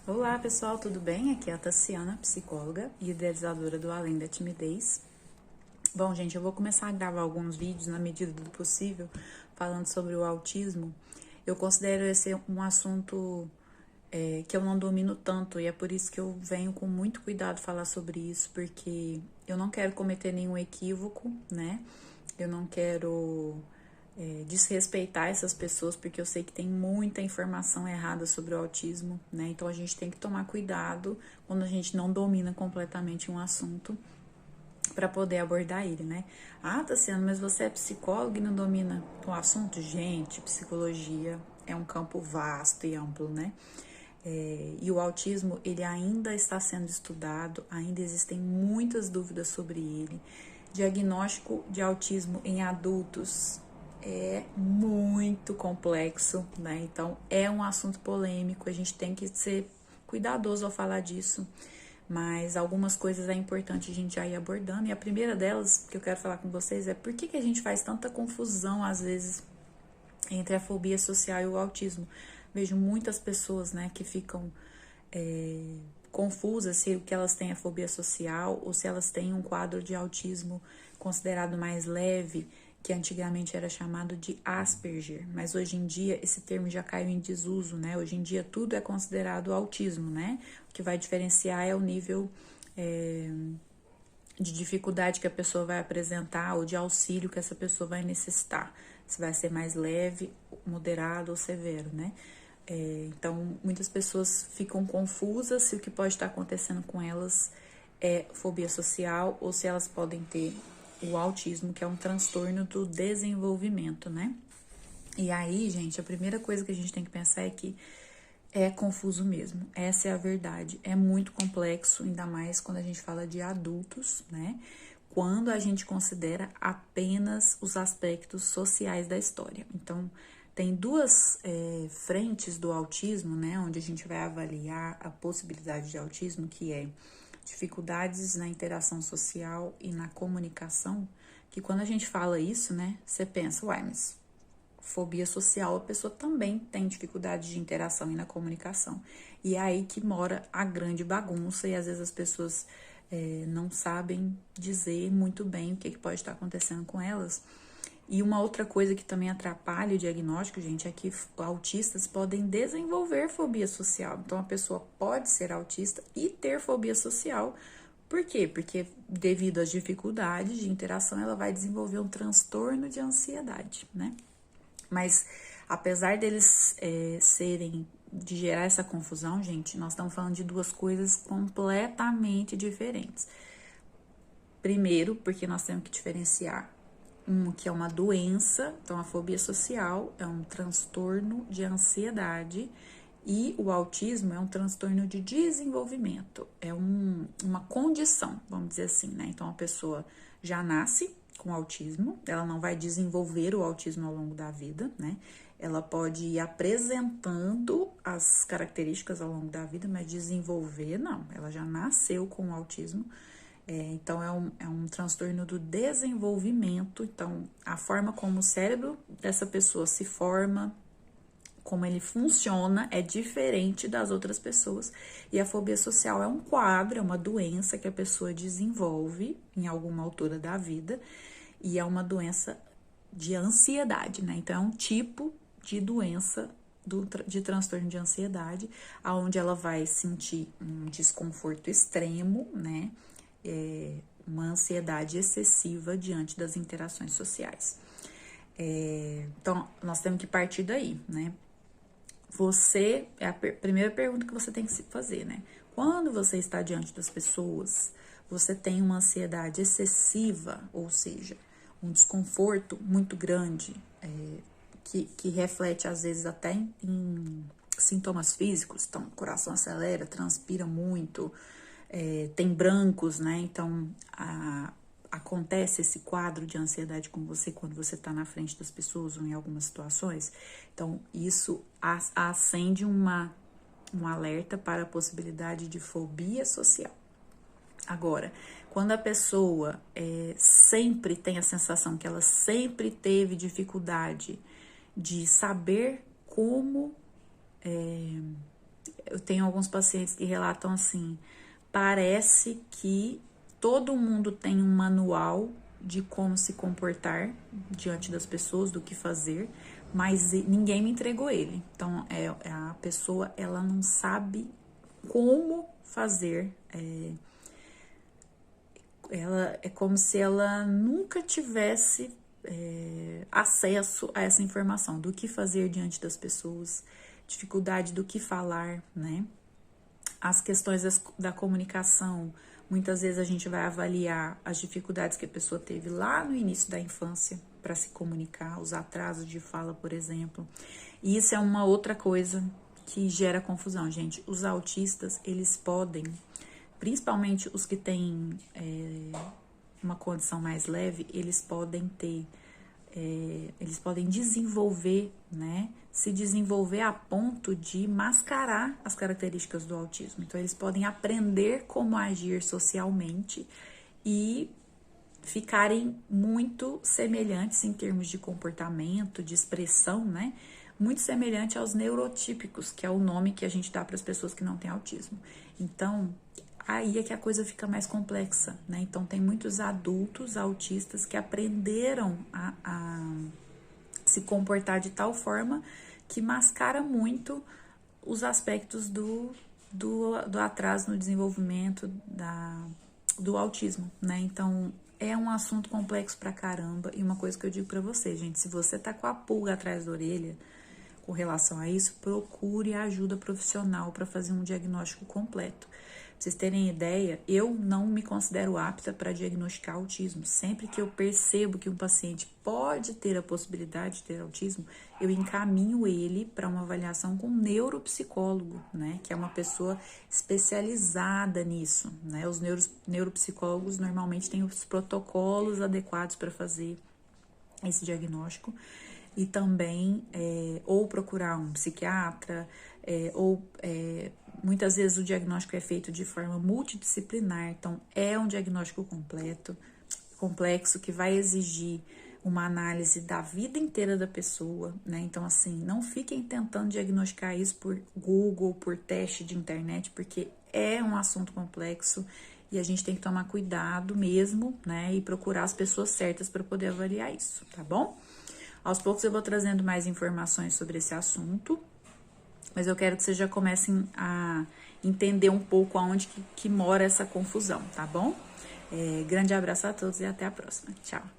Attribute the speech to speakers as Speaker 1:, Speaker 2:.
Speaker 1: Olá pessoal, tudo bem? Aqui é a Tassiana, psicóloga e idealizadora do Além da Timidez. Bom, gente, eu vou começar a gravar alguns vídeos na medida do possível falando sobre o autismo. Eu considero esse um assunto que eu não domino tanto e é por isso que eu venho com muito cuidado falar sobre isso, porque eu não quero cometer nenhum equívoco, né? Eu não quero desrespeitar essas pessoas, porque eu sei que tem muita informação errada sobre o autismo, né? Então a gente tem que tomar cuidado quando a gente não domina completamente um assunto para poder abordar ele, né? Ah, Tassiano, mas você é psicólogo e não domina o assunto? Gente, psicologia é um campo vasto e amplo, né? E o autismo, ele ainda está sendo estudado, ainda existem muitas dúvidas sobre ele. Diagnóstico de autismo em adultos é muito complexo, né? Então, é um assunto polêmico, a gente tem que ser cuidadoso ao falar disso, mas algumas coisas é importante a gente já ir abordando. E a primeira delas que eu quero falar com vocês é por que a gente faz tanta confusão, às vezes, entre a fobia social e o autismo. Vejo muitas pessoas, né, que ficam confusas se o que elas têm é fobia social ou se elas têm um quadro de autismo considerado mais leve, que antigamente era chamado de Asperger, mas hoje em dia esse termo já caiu em desuso, né? Hoje em dia tudo é considerado autismo, né? O que vai diferenciar é o nível de dificuldade que a pessoa vai apresentar ou de auxílio que essa pessoa vai necessitar. Se vai ser mais leve, moderado ou severo, né? Então, muitas pessoas ficam confusas se o que pode estar acontecendo com elas é fobia social ou se elas podem ter o autismo, que é um transtorno do desenvolvimento, né? E aí, gente, a primeira coisa que a gente tem que pensar é que é confuso mesmo. Essa é a verdade. É muito complexo, ainda mais quando a gente fala de adultos, né? Quando a gente considera apenas os aspectos sociais da história. Então, tem duas frentes do autismo, né? Onde a gente vai avaliar a possibilidade de autismo, que é dificuldades na interação social e na comunicação. Que quando a gente fala isso, né? Você pensa, uai, mas fobia social, a pessoa também tem dificuldade de interação e na comunicação. E é aí que mora a grande bagunça e às vezes as pessoas não sabem dizer muito bem o que pode estar acontecendo com elas. E uma outra coisa que também atrapalha o diagnóstico, gente, é que autistas podem desenvolver fobia social. Então, a pessoa pode ser autista e ter fobia social. Por quê? Porque devido às dificuldades de interação, ela vai desenvolver um transtorno de ansiedade, né? Mas apesar deles de gerar essa confusão, gente, nós estamos falando de duas coisas completamente diferentes. Primeiro, porque nós temos que diferenciar que é uma doença, então a fobia social é um transtorno de ansiedade e o autismo é um transtorno de desenvolvimento, é uma condição, vamos dizer assim, né? Então a pessoa já nasce com autismo, ela não vai desenvolver o autismo ao longo da vida, né? Ela pode ir apresentando as características ao longo da vida, mas desenvolver não, ela já nasceu com o autismo. Então, é um transtorno do desenvolvimento. Então, a forma como o cérebro dessa pessoa se forma, como ele funciona, é diferente das outras pessoas. E a fobia social é um quadro, é uma doença que a pessoa desenvolve em alguma altura da vida. E é uma doença de ansiedade, né? Então, é um tipo de doença de transtorno de ansiedade, onde ela vai sentir um desconforto extremo, né? Uma ansiedade excessiva diante das interações sociais. Então, nós temos que partir daí, né? É a primeira pergunta que você tem que se fazer, né? Quando você está diante das pessoas, você tem uma ansiedade excessiva, ou seja, um desconforto muito grande, que reflete às vezes até em sintomas físicos, então o coração acelera, transpira muito, tem brancos, né? Então acontece esse quadro de ansiedade com você quando você está na frente das pessoas ou em algumas situações. Então, isso acende um alerta para a possibilidade de fobia social. Agora, quando a pessoa sempre tem a sensação que ela sempre teve dificuldade de saber como eu tenho alguns pacientes que relatam assim, parece que todo mundo tem um manual de como se comportar diante das pessoas, do que fazer, mas ninguém me entregou ele. Então, a pessoa, ela não sabe como fazer, ela é como se ela nunca tivesse acesso a essa informação, do que fazer diante das pessoas, dificuldade do que falar, né? As questões da comunicação, muitas vezes a gente vai avaliar as dificuldades que a pessoa teve lá no início da infância para se comunicar, os atrasos de fala, por exemplo. E isso é uma outra coisa que gera confusão, gente. Os autistas, eles podem, principalmente os que têm uma condição mais leve, eles podem desenvolver, né? Se desenvolver a ponto de mascarar as características do autismo. Então, eles podem aprender como agir socialmente e ficarem muito semelhantes em termos de comportamento, de expressão, né? Muito semelhante aos neurotípicos, que é o nome que a gente dá para as pessoas que não têm autismo. Então, aí é que a coisa fica mais complexa, né? Então, tem muitos adultos autistas que aprenderam a se comportar de tal forma que mascara muito os aspectos do atraso no desenvolvimento do autismo, né? Então, é um assunto complexo pra caramba, e uma coisa que eu digo pra você, gente, se você tá com a pulga atrás da orelha com relação a isso, procure ajuda profissional para fazer um diagnóstico completo. Pra vocês terem ideia, eu não me considero apta para diagnosticar autismo. Sempre que eu percebo que um paciente pode ter a possibilidade de ter autismo, eu encaminho ele para uma avaliação com um neuropsicólogo, né? Que é uma pessoa especializada nisso, né? Os neuropsicólogos normalmente têm os protocolos adequados para fazer esse diagnóstico. E também, ou procurar um psiquiatra, muitas vezes o diagnóstico é feito de forma multidisciplinar, então é um diagnóstico complexo, que vai exigir uma análise da vida inteira da pessoa, né? Então, assim, não fiquem tentando diagnosticar isso por Google, por teste de internet, porque é um assunto complexo e a gente tem que tomar cuidado mesmo, né? E procurar as pessoas certas para poder avaliar isso, tá bom? Aos poucos eu vou trazendo mais informações sobre esse assunto, mas eu quero que vocês já comecem a entender um pouco aonde que mora essa confusão, tá bom? Grande abraço a todos e até a próxima. Tchau!